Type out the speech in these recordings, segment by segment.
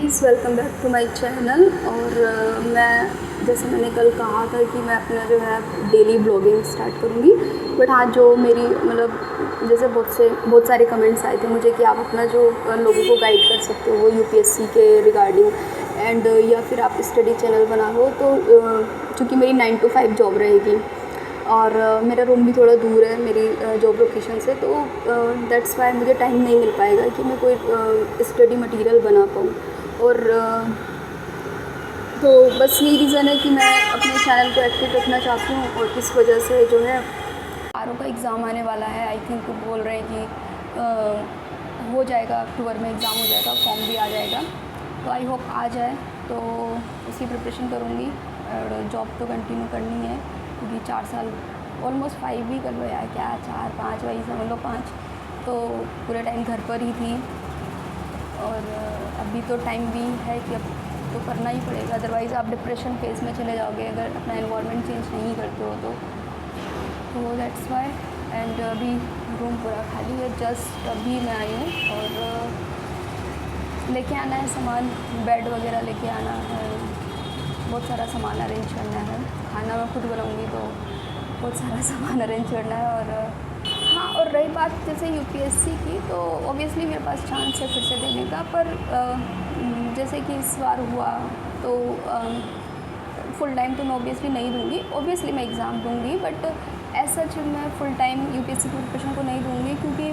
Guys, welcome back to my channel. और मैं जैसे मैंने कल कहा था कि मैं अपना जो है डेली ब्लॉगिंग स्टार्ट करूँगी। बट हाँ, जो मेरी मतलब जैसे बहुत सारे कमेंट्स आए थे मुझे कि आप अपना जो लोगों को गाइड कर सकते हो यूपीएससी के रिगार्डिंग एंड या फिर आप स्टडी चैनल बना लो। तो चूँकि मेरी 9 to 5 जॉब रहेगी और मेरा रूम भी थोड़ा दूर है मेरी जॉब लोकेशन से, तो दैट्स वाई मुझे टाइम नहीं मिल पाएगा कि मैं कोई स्टडी मटेरियल बना पाऊँ। और तो बस यही रीज़न है कि मैं अपने चैनल को एक्टिव रखना चाहती हूँ। और इस वजह से जो है आरओ का एग्ज़ाम आने वाला है। आई थिंक बोल रहे हैं कि हो जाएगा, अक्टूबर में एग्ज़ाम हो जाएगा, फॉर्म भी आ जाएगा। तो आई होप आ जाए, तो उसी प्रिपरेशन करूँगी। और जॉब तो कंटिन्यू करनी है क्योंकि 4 साल ऑलमोस्ट 5 भी कर लो यार, क्या 4-5 वही समझ लो 5, तो पूरे टाइम घर पर ही थी। और अभी तो टाइम भी है कि अब तो करना ही पड़ेगा, अदरवाइज़ आप डिप्रेशन फेज में चले जाओगे अगर अपना एनवायरनमेंट चेंज नहीं करते हो तो दैट्स वाई। एंड अभी रूम पूरा खाली है, जस्ट अभी मैं आई हूँ। और लेके आना है सामान, बेड वगैरह लेके आना है, बहुत सारा सामान अरेंज करना है। खाना मैं खुद बनाऊँगी तो बहुत सारा सामान अरेंज करना है। और हाँ, और रही बात जैसे यूपीएससी की, तो ऑब्वियसली मेरे पास चांस है फिर से देने का। पर जैसे कि इस बार हुआ तो फुल टाइम तो मैं ऑब्वियसली नहीं दूँगी। ऑब्वियसली मैं एग्ज़ाम दूँगी, बट ऐसा सच मैं फुल टाइम यूपीएससी की प्रिपरेशन को नहीं दूँगी क्योंकि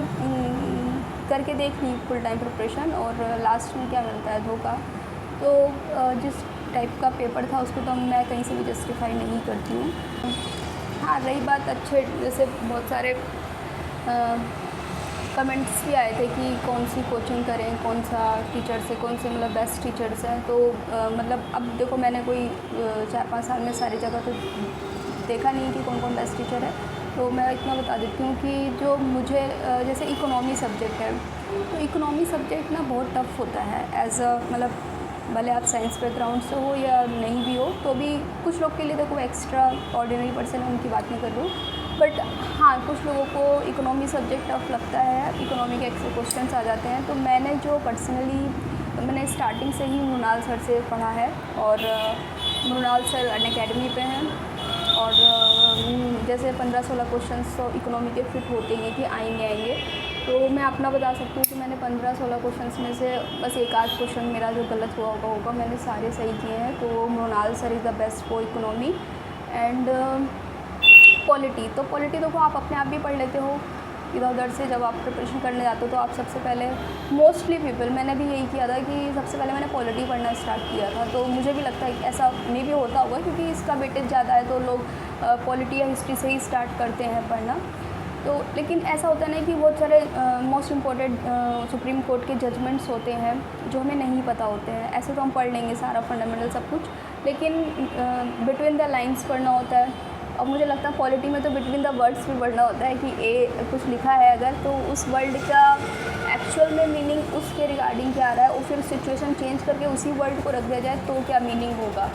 करके देख ली फुल टाइम प्रिपरेशन और लास्ट में क्या मिलता है, धोखा। तो जिस टाइप का पेपर था उसको तो मैं कहीं से भी जस्टिफाई नहीं करती हूँ। हाँ, रही बात अच्छे, जैसे बहुत सारे कमेंट्स भी आए थे कि कौन सी कोचिंग करें, कौन सा टीचर से, कौन से मतलब बेस्ट टीचर्स हैं। तो मतलब अब देखो, मैंने कोई 4-5 साल में सारी जगह तो देखा नहीं कि कौन कौन बेस्ट टीचर है। तो मैं इतना बता देती हूँ कि जो मुझे जैसे इकोनॉमी सब्जेक्ट है, तो इकोनॉमी सब्जेक्ट ना बहुत टफ़ होता है एज़ अ मतलब भले आप साइंस बैकग्राउंड से हो या नहीं भी हो, तो भी कुछ लोग के लिए देखो एक्स्ट्रा ऑर्डिनरी पर्सन है, उनकी बात नहीं कर रही हूँ। बट हाँ, कुछ लोगों को इकोनॉमी सब्जेक्ट टफ लगता है, इकोनॉमी के एक्स्ट्रा क्वेश्चंस आ जाते हैं। तो मैंने जो पर्सनली मैंने स्टार्टिंग से ही मृणाल सर से पढ़ा है और मृणाल सर अनअकैडमी पे हैं। और जैसे 15-16 क्वेश्चंस तो इकोनॉमी के फिट होते हैं कि आएंगे। तो मैं अपना बता सकती हूँ कि मैंने 15-16 क्वेश्चंस में से बस एक आध क्वेश्चन मेरा जो गलत हुआ होगा, मैंने सारे सही किए हैं। तो Mrinal sir is the best for economy. And polity तो आप अपने आप भी पढ़ लेते हो इधर उधर से। जब आप प्रिपरेशन करने जाते हो तो आप सबसे पहले मोस्टली पीपल, मैंने भी यही किया था कि सबसे पहले मैंने पॉलिटी पढ़ना स्टार्ट किया था। तो मुझे भी लगता है कि ऐसा मे भी होता होगा क्योंकि इसका वेटेज ज़्यादा है, तो लोग पॉलिटी या हिस्ट्री से ही स्टार्ट करते हैं पढ़ना। तो लेकिन ऐसा होता है ना कि बहुत सारे मोस्ट इम्पॉर्टेंट सुप्रीम कोर्ट के जजमेंट्स होते हैं जो हमें नहीं पता होते हैं। ऐसे तो हम पढ़ लेंगे सारा फंडामेंटल सब कुछ, लेकिन बिटवीन द लाइन्स पढ़ना होता है। और मुझे लगता है पॉलिटी में तो बिटवीन द वर्ड्स भी पढ़ना होता है कि ए कुछ लिखा है अगर, तो उस वर्ड का एक्चुअल में मीनिंग उसके रिगार्डिंग क्या आ रहा है, और फिर सिचुएशन चेंज करके उसी वर्ड को रख दिया जाए तो क्या मीनिंग होगा।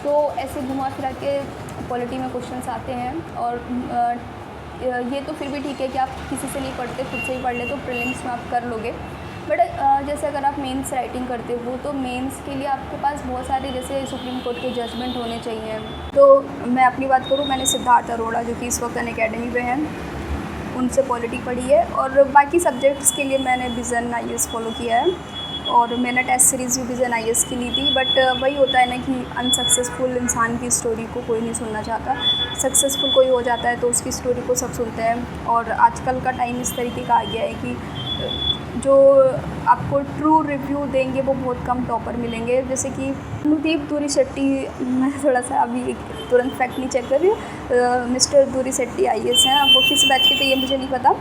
तो ऐसे घुमा फिरा के पॉलिटी में क्वेश्चंस आते हैं। और ये तो फिर भी ठीक है कि आप किसी से नहीं पढ़ते, खुद से ही पढ़ ले तो प्रीलिम्स में आप कर लोगे। बट जैसे अगर आप मेंस राइटिंग करते हो तो मेंस के लिए आपके पास बहुत सारे जैसे सुप्रीम कोर्ट के जजमेंट होने चाहिए। तो मैं अपनी बात करूँ, मैंने सिद्धार्थ अरोड़ा जो कि इस वक्त अनअकैडमी पे हैं, उनसे पॉलिटी पढ़ी है। और बाकी सब्जेक्ट्स के लिए मैंने विज़न IAS फॉलो किया है और मैंने टेस्ट सीरीज़ भी विज़न IAS की ली थी। बट वही होता है ना कि अनसक्सेसफुल इंसान की स्टोरी को कोई नहीं सुनना चाहता। सक्सेसफुल कोई हो जाता है तो उसकी स्टोरी को सब सुनते हैं। और आजकल का टाइम इस तरीके का आ गया है कि जो आपको ट्रू रिव्यू देंगे वो बहुत कम टॉपर मिलेंगे। जैसे कि अनुदीप दूरी शेट्टी, मैं थोड़ा सा अभी तुरंत फैक्ट नहीं चेक कर रही हूँ, मिस्टर दूरी शेट्टी IAS हैं। अब वो किस बैच के थे ये मुझे नहीं पता,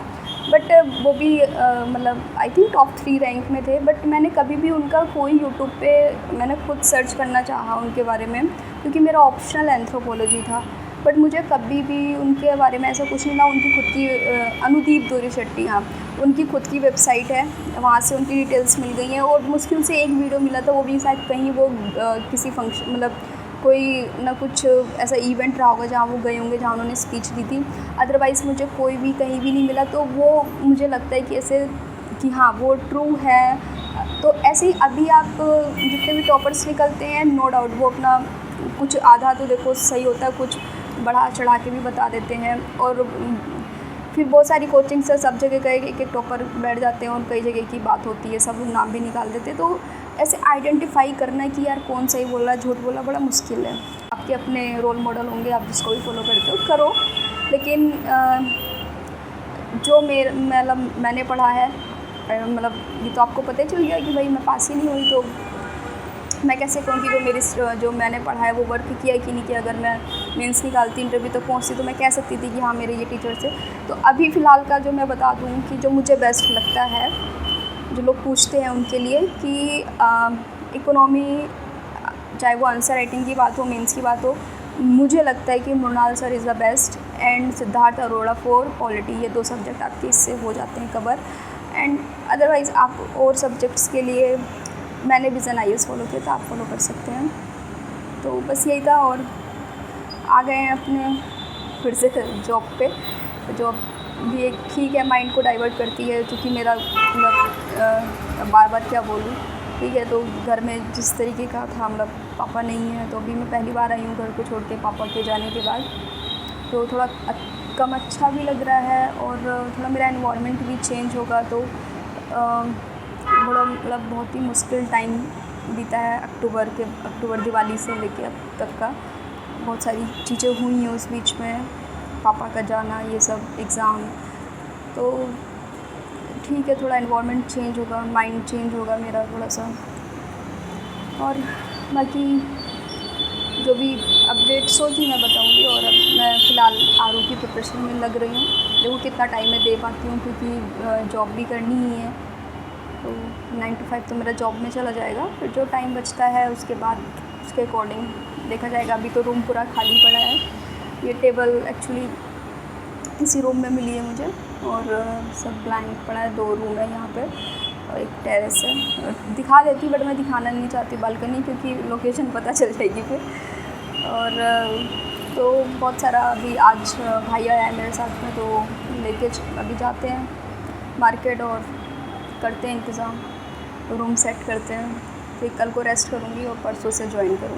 बट वो भी मतलब आई थिंक टॉप 3 रैंक में थे। बट मैंने कभी भी उनका कोई यूट्यूब पे मैंने खुद सर्च करना चाहा उनके बारे में, क्योंकि मेरा ऑप्शनल एंथ्रोपोलॉजी था। बट मुझे कभी भी उनके बारे में ऐसा कुछ नहीं ना। उनकी खुद की अनुदीप दूरी शेट्टी, हाँ, उनकी खुद की वेबसाइट है, वहाँ से उनकी डिटेल्स मिल गई हैं। और मुश्किल से एक वीडियो मिला था, वो भी शायद कहीं वो किसी फंक्शन मतलब कोई ना कुछ ऐसा इवेंट रहा होगा जहाँ वो गए होंगे, जहाँ उन्होंने स्पीच दी थी। अदरवाइज़ मुझे कोई भी कहीं भी नहीं मिला। तो वो मुझे लगता है कि ऐसे कि हाँ वो ट्रू है। तो ऐसे ही अभी आप जितने टॉपर्स निकलते हैं, नो डाउट वो अपना कुछ आधा तो देखो सही होता है, कुछ बढ़ा चढ़ा के भी बता देते हैं। और फिर बहुत सारी कोचिंग से सब जगह का एक एक टॉपर बैठ जाते हैं और कई जगह की बात होती है, सब लोग नाम भी निकाल देते हैं। तो ऐसे आइडेंटिफाई करना कि यार कौन सही बोल रहा है, झूठ बोल रहा, बड़ा मुश्किल है। आपके अपने रोल मॉडल होंगे, आप जिसको भी फॉलो करते हो करो, लेकिन जो मैंने पढ़ा है, मतलब ये तो आपको पता ही चल गया कि भाई मैं पास ही नहीं हुई, तो मैं कैसे कहूँ कि जो मैंने पढ़ा है वो वर्क किया कि नहीं किया। अगर मैं मेंस निकालती, इंटरव्यू तक पहुँचती, तो मैं कह सकती थी कि हाँ मेरे ये टीचर थे। तो अभी फ़िलहाल का जो मैं बता दूँ कि जो मुझे बेस्ट लगता है, जो लोग पूछते हैं उनके लिए, कि इकोनॉमी, चाहे वो आंसर राइटिंग की बात हो, मेंस की बात हो, मुझे लगता है कि Mrinal sir is the best, and Siddharth Arora for polity. ये 2 सब्जेक्ट आपके इससे हो जाते हैं कवर। एंड अदरवाइज़ आप और सब्जेक्ट्स के लिए मैंने विज़न IAS फॉलो किया था, आप फॉलो कर सकते हैं। तो बस यही था। और आ गए हैं अपने फिर से जॉब पे। जॉब भी एक ठीक है, माइंड को डाइवर्ट करती है, क्योंकि मेरा मतलब बार क्या बोलूँ, ठीक है। तो घर में जिस तरीके का था, मतलब पापा नहीं है, तो अभी मैं पहली बार आई हूँ घर को छोड़ के पापा के जाने के बाद। तो थोड़ा कम अच्छा भी लग रहा है, और थोड़ा मेरा एनवायरनमेंट भी चेंज होगा। तो थोड़ा मतलब बहुत ही मुश्किल टाइम बीता है, अक्टूबर दिवाली से लेके अब तक का। बहुत सारी चीज़ें हुई हैं उस बीच में, पापा का जाना, ये सब एग्ज़ाम। तो ठीक है, थोड़ा एनवायरनमेंट चेंज होगा, माइंड चेंज होगा मेरा थोड़ा सा। और बाकी जो भी अपडेट्स होगी मैं बताऊंगी। और अब मैं फ़िलहाल RO की प्रिपरेशन में लग रही हूँ। देखो कितना टाइम मैं दे पाती हूँ, क्योंकि जॉब भी करनी ही है। तो 9 to 5 तो मेरा जॉब में चला जाएगा, फिर जो टाइम बचता है उसके बाद उसके अकॉर्डिंग देखा जाएगा। अभी तो रूम पूरा खाली पड़ा है। ये टेबल एक्चुअली इसी रूम में मिली है मुझे, और सब ब्लैंक पड़ा है। 2 रूम है यहाँ पे और एक टेरेस है। दिखा देती बट मैं दिखाना नहीं चाहती बालकनी, क्योंकि लोकेशन पता चल जाएगी फिर। और तो बहुत सारा अभी आज भाई आया है मेरे साथ में, तो लेके अभी जाते हैं मार्केट और करते हैं इंतज़ाम, रूम सेट करते हैं। फिर कल को रेस्ट करूँगी और परसों से ज्वाइन करूँगी।